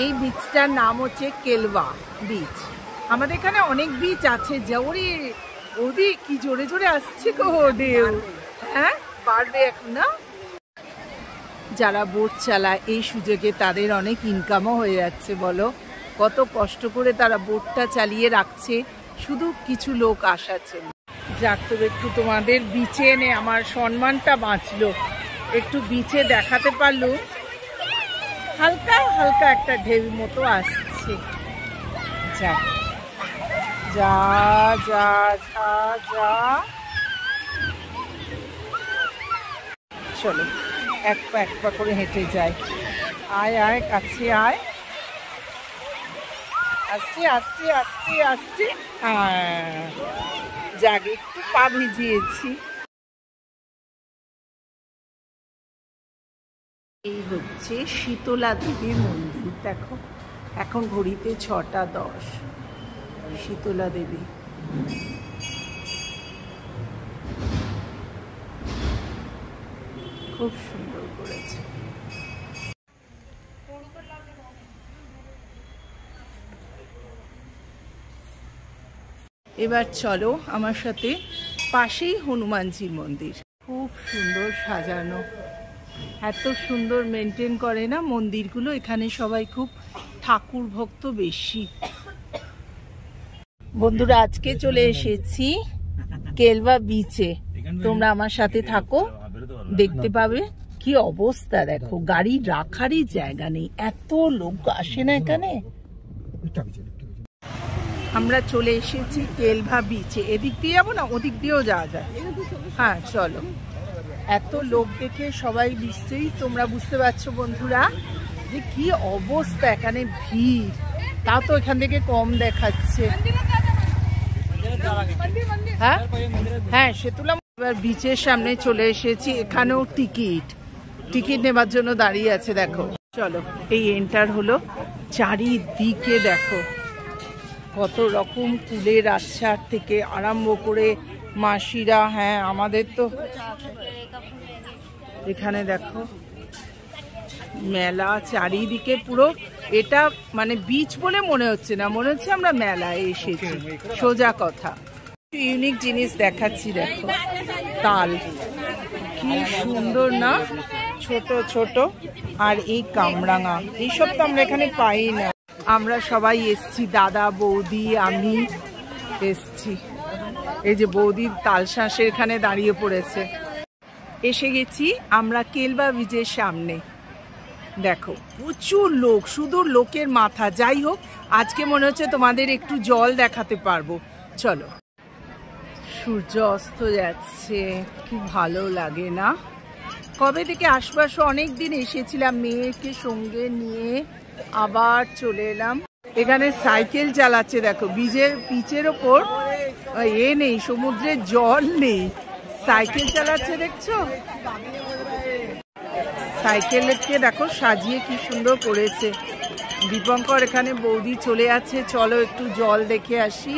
এই বিচটার নাম হচ্ছে কেলভা বিচ। আমাদের এখানে অনেক বিচ আছে, জোরে ওদি কি জোরে জোরে আসছে গো ঢেউ। হ্যাঁ পারবে এখন না। যারা বোট চালায় এই সুযোগে তাদের অনেক ইনকামও হয়ে যাচ্ছে। বলো কত কষ্ট করে তারা বোটটা চালিয়ে রাখছে শুধু কিছু লোক আসার জন্য। যাক, তবে একটু তোমাদের বিচে এনে আমার সম্মানটা বাঁচলো, একটু বিচে দেখাতে পারলো। হালকা হালকা একটা ঢেউ মতো আসছে। যা যা যা যা যা, চলো এক পা করে হেঁটে যাই। আয় আয় কাছে আয়, আসছে আসছে আসছে আসছে। যাক একটু পা ভিজিয়েছি। এই হচ্ছে শীতলা দেবীর মন্দির। দেখো এখন ঘড়িতে 6টা 10। শীতলা দেবী খুব সুন্দর করেছে। এবার চলো আমার সাথে, পাশেই হনুমানজির মন্দির, খুব সুন্দর সাজানো, এত সুন্দর মেনটেন করে না মন্দিরগুলো। এখানে সবাই খুব ঠাকুর ভক্ত বেশি। বন্ধুরা আজকে চলে এসেছি কেলভা বিচে, তোমরা আমার সাথে থাকো, দেখতে পাবে কি অবস্থা। দেখো গাড়ি রাখারই জায়গা নেই, এত লোক আসে না এখানে। আমরা চলে এসেছি কেলভা বিচে। এদিক দিয়ে যাবো না ওদিক দিয়েও যাওয়া যায়? হ্যাঁ চলো। এত লোক দেখে সবাই নিশ্চয়ই তোমরা বুঝতে পারছো বন্ধুরা যে কি অবস্থা, এখানে ভিড়। তাও তো এখান থেকে কম দেখাচ্ছে। হ্যাঁ হ্যাঁ সে তুলাম। এবার বিচের সামনে চলে এসেছি, এখানেও টিকিট নেবার জন্য দাঁড়িয়ে আছে। দেখো চলো এই এন্টার হলো। চারিদিকে দেখো কত রকম ফুলের আচ্ছার থেকে আরম্ভ করে মাসিরা, হ্যাঁ আমাদের তো এখানে দেখো মেলা চারিদিকে পুরো। এটা মানে বিচ বলে মনে হচ্ছে না, মনে হচ্ছে আমরা মেলায় এসেছি, সোজা কথা। ইউনিক জিনিস দেখাচ্ছি, দেখো তাল কি সুন্দর না, ছোট ছোট। আর এই কামরাঙা, এইসব তো আমরা এখানে পাই না। আমরা সবাই এসছি, দাদা বৌদি আমি এসছি। এই যে বৌদির তালশাঁসের এখানে দাঁড়িয়ে পড়েছে। এসে গেছি আমরা কেলভা বিচের সামনে। দেখো প্রচুর লোক, শুধু লোকের মাথা। যাই হোক আজকে মনে হচ্ছে তোমাদের একটু জল দেখাতে পারবো। চলো সূর্য অস্ত যাচ্ছে, কি ভালো লাগে না? কবে থেকে আশপাশে অনেক দিন এসেছিলাম মেয়েকে সঙ্গে নিয়ে, আবার চলে এলাম। এখানে সাইকেল চালাচ্ছে, দেখো পিচের ওপর এ নেই, সমুদ্রের জল নেই, সাইকেল চালাচ্ছে দেখছো। সাইকেলকে দেখো সাজিয়ে কি সুন্দর করেছে। দীপঙ্কর এখানে বৌদি চলে আছে, চলো একটু জল দেখে আসি।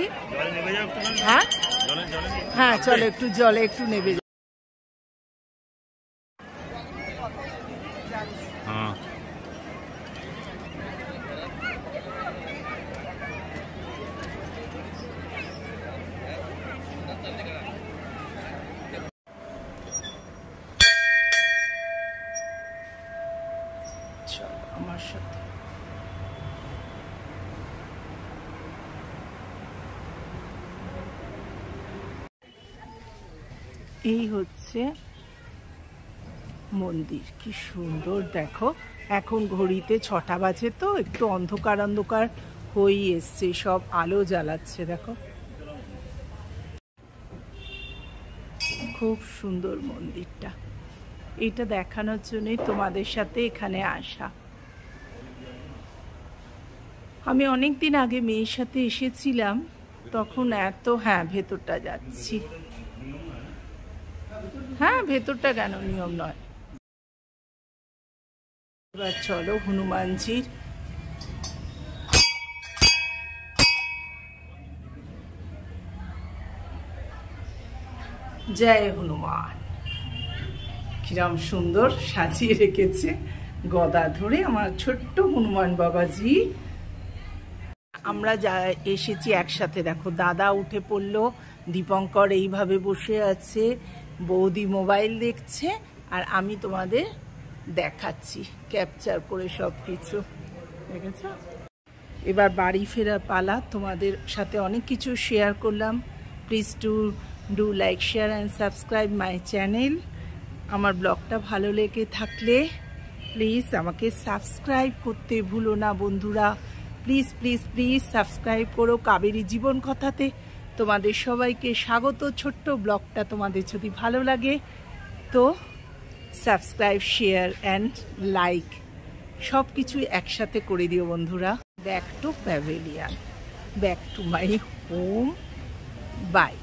হ্যাঁ হ্যাঁ চলো একটু জলে একটু নেবে। আমার সাথে এই হচ্ছে মন্দির, কি সুন্দর দেখো। এখন ঘড়িতে 6টা বাজে, তো একটু অন্ধকার অন্ধকার হয়ে এসছে, সব আলো জ্বালাচ্ছে দেখো। খুব সুন্দর মন্দিরটা, এটা দেখানোর জন্যই তোমাদের সাথে এখানে আসা। আমি অনেক দিন আগে মেয়ের সাথে এসেছিলাম, তখন এত, হ্যাঁ ভেতরটা যাচ্ছি, হ্যাঁ ভেতরটা কেন নিয়ম নয়। এবার চলো হনুমানজির। জয় হনুমান। কিরম সুন্দর সাজিয়ে রেখেছে, গদা ধরে আমার ছোট্ট হনুমান বাবাজি। আমরা যা এসেছি একসাথে, দেখো দাদা উঠে পড়লো, দীপঙ্কর এইভাবে বসে আছে, বৌদি মোবাইল দেখছে, আর আমি তোমাদের দেখাচ্ছি ক্যাপচার করে সব কিছু, দেখেছ? এবার বাড়ি ফেরার পালা। তোমাদের সাথে অনেক কিছু শেয়ার করলাম। Please do like, share and subscribe my channel. আমার ব্লগটা ভালো লেগে থাকলে প্লিজ আমাকে সাবস্ক্রাইব করতে ভুলো না বন্ধুরা। প্লিজ প্লিজ প্লিজ সাবস্ক্রাইব করো। কাবেরী জীবন কথাতে তোমাদের সবাইকে স্বাগত। ছোট্ট ব্লগটা তোমাদের যদি ভালো লাগে তো সাবস্ক্রাইব, শেয়ার অ্যান্ড লাইক সব কিছুই একসাথে করে দিও বন্ধুরা। Back to pavilion, back to my home. By.